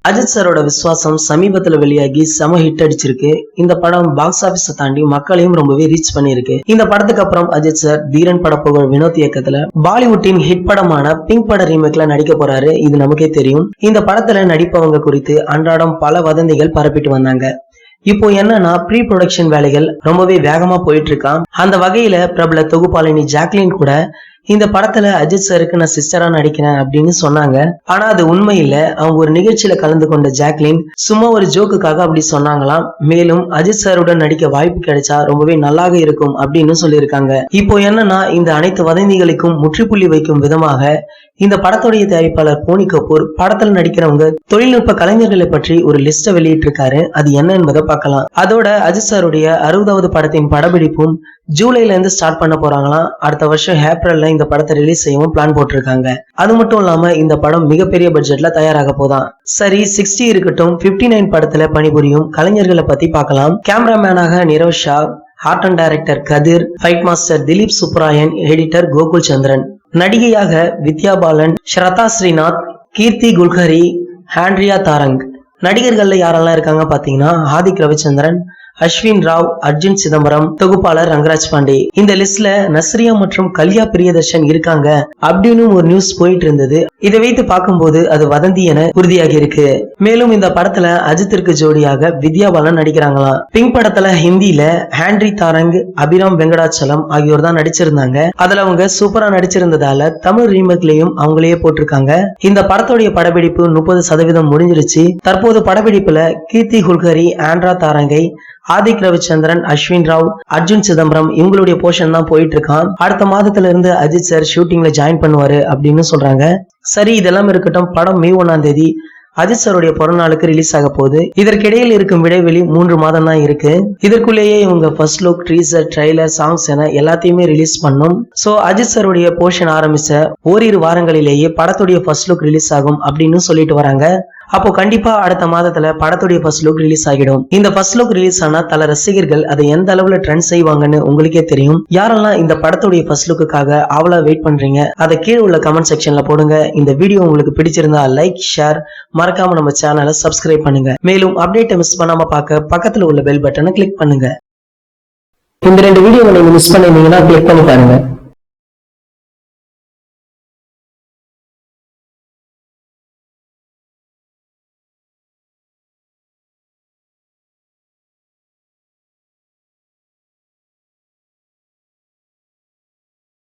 அஜித் சாரோட விஸ்வாசம் சமீபத்துல வெளியாகி செம ஹிட் அடிச்சிருக்கு. இந்த படம் பாக்ஸ் ஆபீஸை தாண்டி மக்களையும் ரொம்பவே ரீச் பண்ணிருக்கு. இந்த படத்துக்கு அப்புறம் அஜித் சார் தீரன் பட புகழ் வினோத் இயக்கத்துல பாலிவுட்டின் ஹிட் படமான பிங்க் பட ரீமேக்ல நடிக்க போறாரு. இது நமக்கே தெரியும். இந்த படத்துல நடிப்பவங்க குறித்து அன்றாடம் பல வதந்திகள் பரப்பிட்டு வந்தாங்க. இப்போ என்னன்னா ப்ரீ ப்ரொடக்ஷன் வேலைகள் ரொம்பவே வேகமா போயிட்டு இருக்கான். அந்த வகையில பிரபல தொகுப்பாளினி ஜாக்லின் கூட இந்த படத்துல அஜித் சாருக்கு நான் சிஸ்டரா நடிக்கிறேன் அப்படின்னு சொன்னாங்க. ஆனா அது உண்மை இல்ல. அவங்க ஒரு நிகழ்ச்சியில கலந்து கொண்ட ஜாக்லின் சும்மா ஒரு ஜோக்குக்காக அப்படி சொன்னாங்களாம். மேலும் அஜித் சாருடன் நடிக்க வாய்ப்பு கிடைச்சா ரொம்பவே நல்லாக இருக்கும் அப்படின்னு சொல்லியிருக்காங்க. இப்போ என்னன்னா இந்த அனைத்து வதந்திகளுக்கும் முற்றுப்புள்ளி வைக்கும் விதமாக இந்த படத்துடைய தயாரிப்பாளர் போனி கபூர் படத்துல நடிக்கிறவங்க தொழில்நுட்ப கலைஞர்களை பற்றி ஒரு லிஸ்ட வெளியிட்டு இருக்காரு. அது என்ன என்பதை பார்க்கலாம். அதோட அஜித் சாருடைய 60வது படத்தின் படப்பிடிப்பும் ஜூலைல இருந்து ஸ்டார்ட் பண்ண போறாங்களாம். அடுத்த வருஷம் ஏப்ரல்ல இந்த படத்தை ரிலீஸ் செய்யவும் பிளான் போட்டிருக்காங்க. அது மட்டும் இல்லாம இந்த படம் மிகப்பெரிய பட்ஜெட்ல தயாராக போதான். சரி 60 இருக்கட்டும், 59 படத்துல பணிபுரியும் கலைஞர்களை பத்தி பார்க்கலாம். கேமராமேனாக Nirav Shah, art and director Kathir, fight master Dilip Subbarayan, editor Gokul Chandran, நடிகையாக வித்யா பாலன், ஸ்ரதா ஸ்ரீநாத், கீர்த்தி குல்கரி, ஆண்ட்ரியா தாரங். நடிகர்கள்ல யாரெல்லாம் இருக்காங்க பாத்தீங்கன்னா ஹாதிக் ரவிச்சந்திரன், அஸ்வின் ராவ், அர்ஜுன் சிதம்பரம், தொகுப்பாளர் ரங்கராஜ் பாண்டே. இந்த லிஸ்ட்ல நஸ்ரியா மற்றும் கல்யா பிரியதர்ஷன் இருக்காங்க அப்படின்னு ஒரு நியூஸ் போயிட்டு இருந்தது. இதை வைத்து பார்க்கும்போது அது வதந்தி என உறுதியாகி இருக்கு. மேலும் இந்த படத்துல அஜித்திற்கு ஜோடியாக வித்யா பாலன் நடிக்கிறாங்களாம். பிங்க் படத்துல ஹிந்தியில ஆண்ட்ரி தாரங், அபிராம் வெங்கடாச்சலம் ஆகியோர் தான் நடிச்சிருந்தாங்க. அதுல அவங்க சூப்பரா நடிச்சிருந்ததால தமிழ் ரீமேக்லயும் அவங்களையே போட்டிருக்காங்க. இந்த படத்துடைய படப்பிடிப்பு 30% முடிஞ்சிருச்சு. தற்போது படப்பிடிப்புல கீர்த்தி குல்கரி, ஆண்ட்ரா தாரங்கை, ஆதிக் ரவிச்சந்திரன், அஸ்வின் ராவ், அர்ஜுன் சிதம்பரம் இவங்களுடைய போர்ஷன் தான் போயிட்டு இருக்கான். அடுத்த மாதத்துல இருந்து அஜித் சார் ஷூட்டிங்ல ஜாயின் பண்ணுவாரு அப்படின்னு சொல்றாங்க. சரி இதெல்லாம் இருக்கட்டும், படம் மே 1ஆம் தேதி அஜித் சாருடைய பிறந்தநாளுக்கு ரிலீஸ் ஆக போகுது. இதற்கிடையில் இருக்கும் இடைவெளி 3 மாதம் தான் இருக்கு. இதற்குள்ளேயே இவங்க ஃபர்ஸ்ட் லுக், ட்ரீசர், ட்ரைலர், சாங்ஸ் என எல்லாத்தையுமே ரிலீஸ் பண்ணும். சோ அஜித் சாருடைய போர்ஷன் ஆரம்பிச்ச ஓரிரு வாரங்களிலேயே படத்துடைய ஃபர்ஸ்ட் லுக் ரிலீஸ் ஆகும் அப்படின்னு சொல்லிட்டு வராங்க. அப்போ கண்டிப்பா அடுத்த மாதத்துல படத்துடைய ஃபர்ஸ்ட் லுக் ரிலீஸ் ஆகிடும். இந்த ஃபர்ஸ்ட் லுக் ரிலீஸ் ஆனா தல ரசிகர்கள் அதை எந்த அளவுல ட்ரெண்ட் செய்வாங்கன்னு உங்களுக்கே தெரியும். யாரெல்லாம் இந்த படத்துடைய ஃபர்ஸ்ட் லுக்குக்காக அவ்வளவு வெயிட் பண்றீங்க அதை கீழே உள்ள கமெண்ட் செக்ஷன்ல போடுங்க. இந்த வீடியோ உங்களுக்கு பிடிச்சிருந்தா லைக், ஷேர், மறக்காம நம்ம சேனலை சப்ஸ்கிரைப் பண்ணுங்க. மேலும் அப்டேட்டை மிஸ் பண்ணாம பார்க்க பக்கத்துல உள்ள பெல் பட்டனை கிளிக் பண்ணுங்க. இந்த 2 வீடியோவை நீங்க மிஸ் பண்ணிருந்தீங்கன்னா கிளிக் பண்ணி பாருங்க.